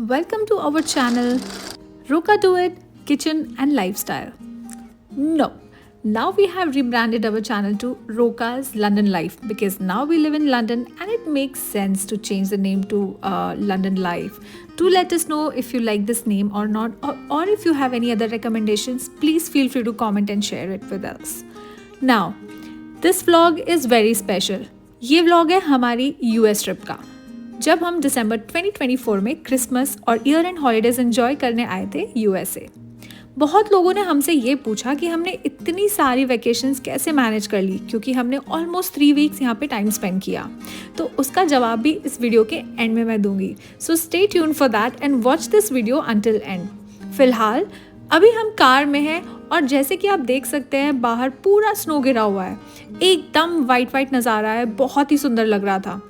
Welcome to our channel Roka Do It Kitchen and Lifestyle. No, now we have rebranded our channel to Roka's London Life because now we live in London and it makes sense to change the name to London Life. Do let us know if you like this name or not, or if you have any other recommendations, please feel free to comment and share it with us. Now, this vlog is very special. ये vlog है हमारी US trip का, जब हम दिसंबर 2024 में Christmas और year and holidays enjoy करने आए थे यूएसए। बहुत लोगों ने हमसे ये पूछा कि हमने इतनी सारी वैकेशंस कैसे मैनेज कर ली, क्योंकि हमने ऑलमोस्ट 3 वीक्स यहाँ पे टाइम स्पेंड किया। तो उसका जवाब भी इस वीडियो के एंड में मैं दूंगी, so stay tune for that and watch this video until and. फिलहाल अभी हम कार में हैं और जैसे कि आप देख सकते हैं बाहर पूरा स्नो गिरा हुआ है, एकदम वाइट नज़ारा है, बहुत ही सुंदर लग रहा था।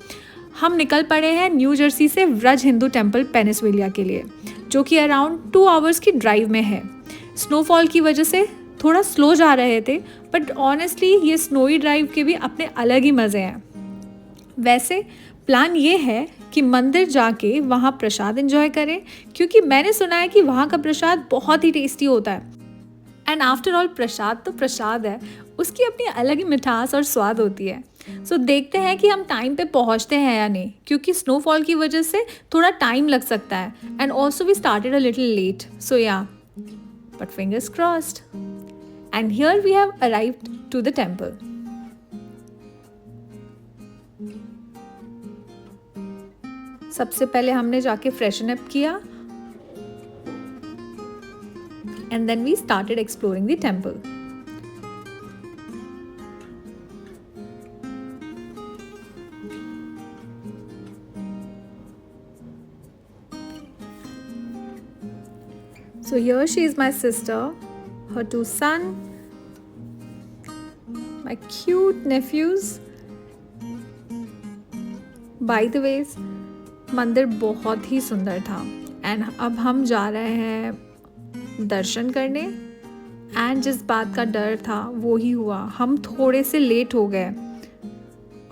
हम निकल पड़े हैं न्यू जर्सी से व्रज हिंदू टेम्पल पेनिसविलिया के लिए, जो कि अराउंड 2 आवर्स की ड्राइव में है। स्नोफॉल की वजह से थोड़ा स्लो जा रहे थे, बट ऑनेस्टली ये स्नोई ड्राइव के भी अपने अलग ही मज़े हैं। वैसे प्लान ये है कि मंदिर जाके वहाँ प्रसाद एंजॉय करें, क्योंकि मैंने सुना है कि वहाँ का प्रसाद बहुत ही टेस्टी होता है। एंड आफ्टर ऑल प्रसाद तो प्रसाद है, उसकी अपनी अलग ही मिठास और स्वाद होती है। सो देखते हैं कि हम टाइम पे पहुंचते हैं या नहीं, क्योंकि स्नोफॉल की वजह से थोड़ा टाइम लग सकता है। And also we started a little late, so yeah, but fingers crossed. And here we have arrived to the temple. सबसे पहले हमने जाके फ्रेशन अप किया and then we started exploring the temple. So here she is, my sister, her 2 sons, my cute nephews. By the way, मंदिर बहुत ही सुंदर था and अब हम जा रहे हैं दर्शन करने। एंड जिस बात का डर था वो ही हुआ, हम थोड़े से लेट हो गए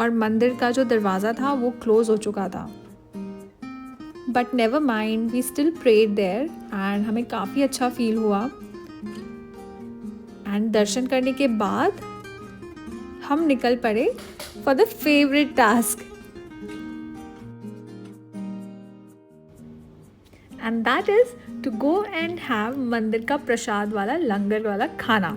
और मंदिर का जो दरवाज़ा था वो क्लोज हो चुका था। But never mind, we still prayed there and हमें काफ़ी अच्छा फील हुआ। एंड दर्शन करने के बाद हम निकल पड़े for the favourite task, and that is to go and have मंदिर का प्रसाद वाला लंगर वाला खाना।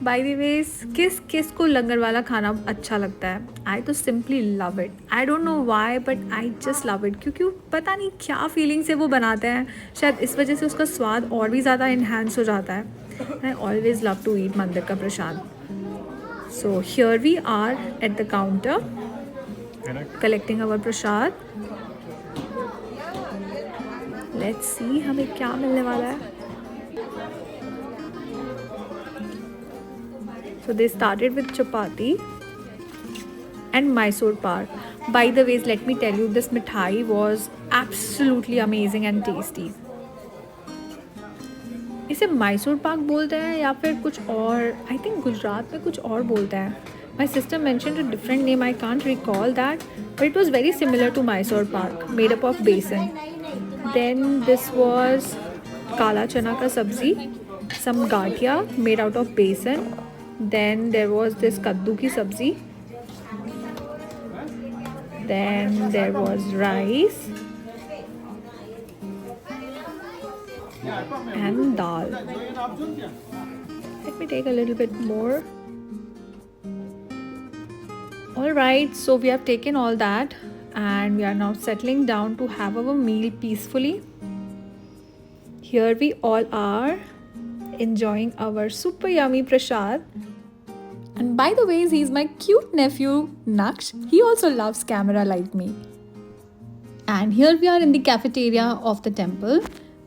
बाय द वे, किस किस को लंगर वाला खाना अच्छा लगता है? आई तो simply love it. I don't know why, but I just love it, क्योंकि पता नहीं क्या फीलिंग से वो बनाते हैं, शायद इस वजह से उसका स्वाद और भी ज़्यादा इन्हांस हो जाता है। I always love to eat mandir का prasad. So here we are at the counter collecting our prasad. Let's see हमें क्या मिलने वाला है। So they started with chapati and Mysore pak. By the way, let me tell you, this mithai was absolutely amazing and tasty. इसे मैसूर पाक बोलते हैं या फिर कुछ और, आई थिंक गुजरात में कुछ और बोलते हैं। My sister mentioned a different name, I can't recall that, but it was very similar to Mysore pak, made up of besan. Then this was kala chana ka sabzi, some gatia made out of besan. Then there was this kaddu ki sabzi. Then there was rice and dal. Let me take a little bit more. Alright, so we have taken all that and we are now settling down to have our meal peacefully. Here we all are enjoying our super yummy prasad. And by the way, he's my cute nephew Naksh. He also loves camera like me. And here we are in the cafeteria of the temple,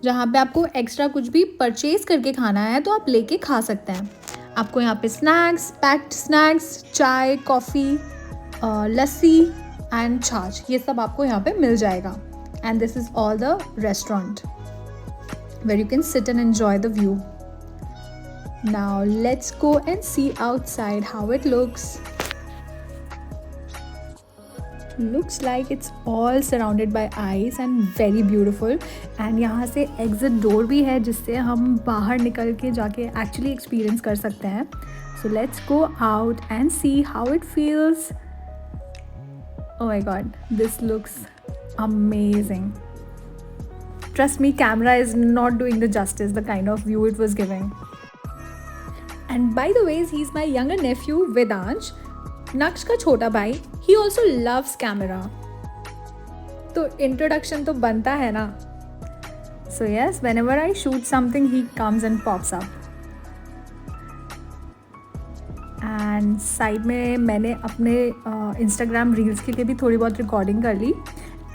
जहाँ पे आपको extra कुछ भी purchase करके खाना है तो आप लेके खा सकते हैं। आपको यहाँ पे स्नैक्स, पैक्ड स्नैक्स, चाय, कॉफ़ी, लस्सी एंड छाछ, ये सब आपको यहाँ पे मिल जाएगा। And this is all the restaurant where you can sit and enjoy the view. Now let's go and see outside how it looks. looks like it's all surrounded by ice and very beautiful. and यहाँ से exit door भी है जिससे हम बाहर निकल के जाके actually experience कर सकते हैं. So let's go out and see how it feels. Oh my god, this looks amazing. Trust me, camera is not doing the justice the kind of view it was giving. And by the way, he's my younger nephew Vedansh, नक्श का छोटा भाई. He also loves camera. तो introduction तो बनता है ना. So yes, whenever I shoot something, he comes and pops up. And side में मैंने अपने इंस्टाग्राम रील्स के लिए भी थोड़ी बहुत रिकॉर्डिंग कर ली.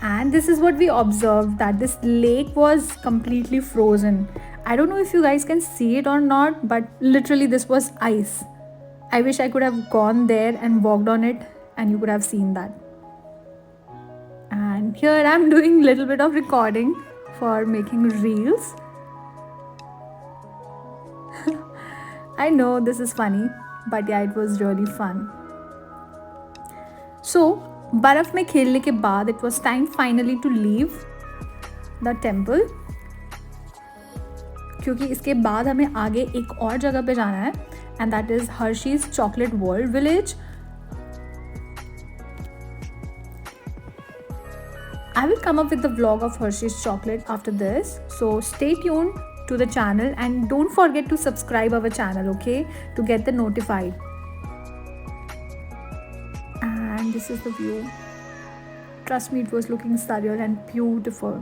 And this is what we observe that this lake was completely frozen. I don't know if you guys can see it or not, but literally this was ice. I wish I could have gone there and walked on it and you could have seen that. And here I'm doing little bit of recording for making reels. I know this is funny, but yeah, it was really fun. So बर्फ़ में खेलने के बाद it was time finally to leave the temple, क्योंकि इसके बाद हमें आगे एक और जगह पे जाना है and that is Hershey's Chocolate World Village. I will come up with the vlog of Hershey's Chocolate after this, so stay tuned to the channel and don't forget to subscribe our channel, okay, to get the notified. And this is the view. Trust me, it was looking surreal and beautiful.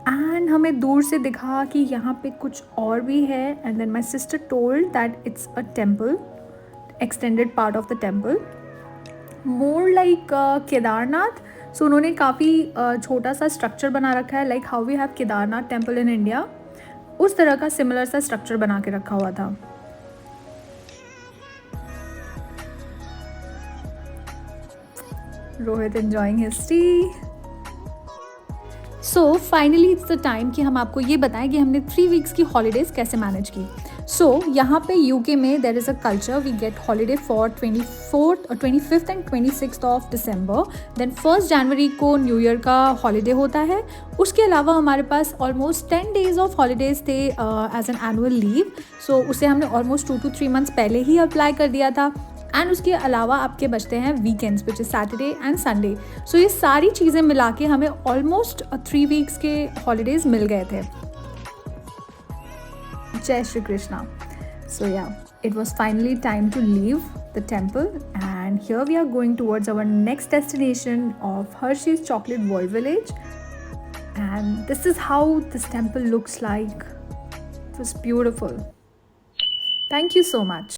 And हमें दूर से दिखा कि यहाँ पे कुछ और भी है. And then my sister told that it's a temple, extended part of the temple, more like Kedarnath. सो उन्होंने काफ़ी छोटा सा स्ट्रक्चर बना रखा है, like how we have Kedarnath temple in India, उस तरह का सिमिलर सा स्ट्रक्चर बना के रखा हुआ था. Rohit enjoying his T. So finally it's the time कि हम आपको ये बताएं कि हमने 3 वीक्स की हॉलीडेज़ कैसे मैनेज की. सो यहाँ पे यूके में there is a culture, we get holiday for 24th और 25th and 26th of December. Then 1st जनवरी को न्यू ईयर का हॉलीडे होता है. उसके अलावा हमारे पास ऑलमोस्ट 10 days ऑफ हॉलीडेज़ थे एज एन एनुअल लीव. सो उसे हमने ऑलमोस्ट 2 to 3 months पहले ही अप्लाई कर दिया था. एंड उसके अलावा आपके बचते हैं weekends which is Saturday and Sunday. So ये सारी चीज़ें मिला के हमें ऑलमोस्ट 3 weeks के हॉलीडेज़ मिल गए थे. Jai Shri Krishna. So yeah, it was finally time to leave the temple and here we are going towards our next destination of Hershey's Chocolate World Village. And this is how this temple looks like. It was beautiful. Thank you so much.